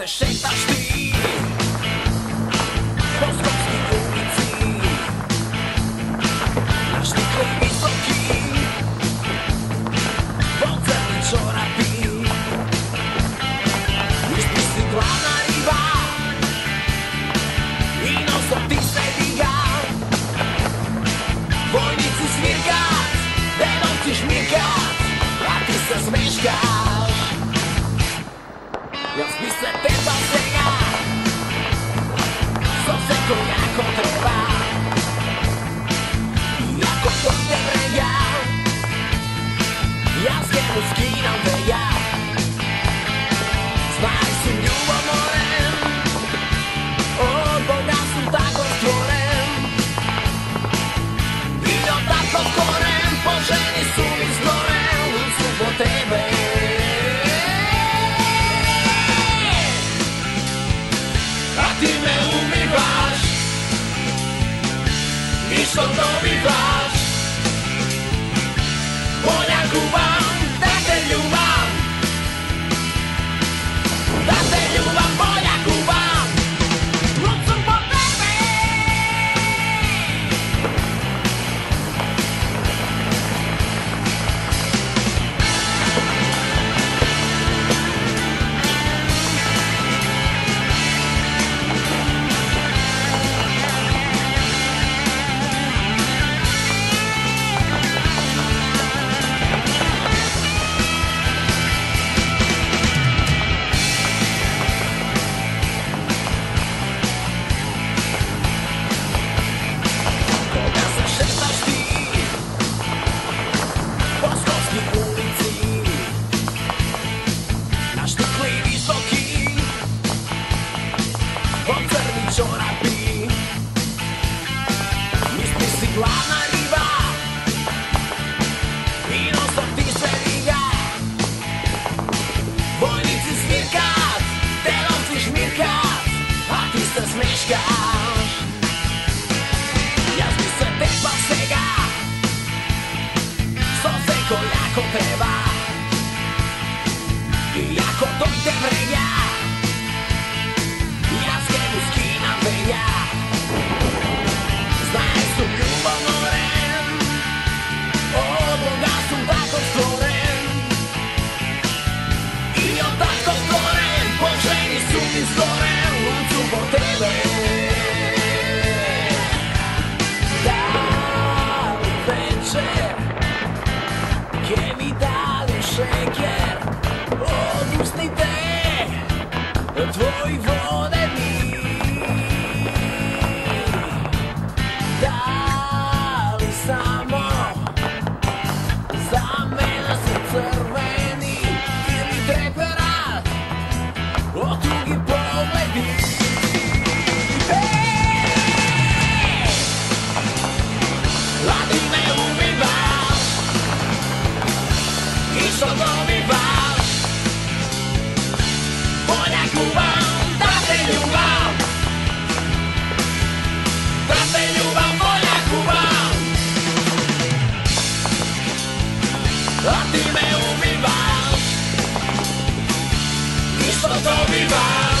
šetaš ti po Skopskoj ulici, na štikli visoki, podzemni čorapi. Misliš si glavna riba i non stop ti se diga. Vojnici smirkat, denovci šmirkat, a ti se smeškaš. Jel bi se tepal svega, soseko jako treba. I ako to te brega, ja s njemu skinam veja. Znaj si ljubomoren, od Boga sam tako stvoren. I do tako koren, po ženi su mi zgoren, su po tebe. A ti me umivaš, i što dobivaš? Bolja gubam, da te ljubam, da te ljubam, bolja gubam. Lud sam po tebe. Čorapi, misliš si glavna riba i non stop ti se riga. Vojnici smirkat, delovci šmirkat, a ti se smeškaš. Jaz bi se tepal svega, soseko jako treba. I ako dojde vremja, ja s njemu skinam veja. Znaj su ljubomoren, od Boga sam tako stvoren. I od tako stvoren, po ženi su mi zgoren, lud su po tebe. Da li večer, kje mi dali šeker, od usnite tvoj vodeni. Da li samo za mene su crveni ili treperat od tugi pogledi. A ti me umivaš i što dobivaš? Bolja gubam, da te ljubam, da te ljubam, bolja gubam. A ti me umivaš i što dobivaš?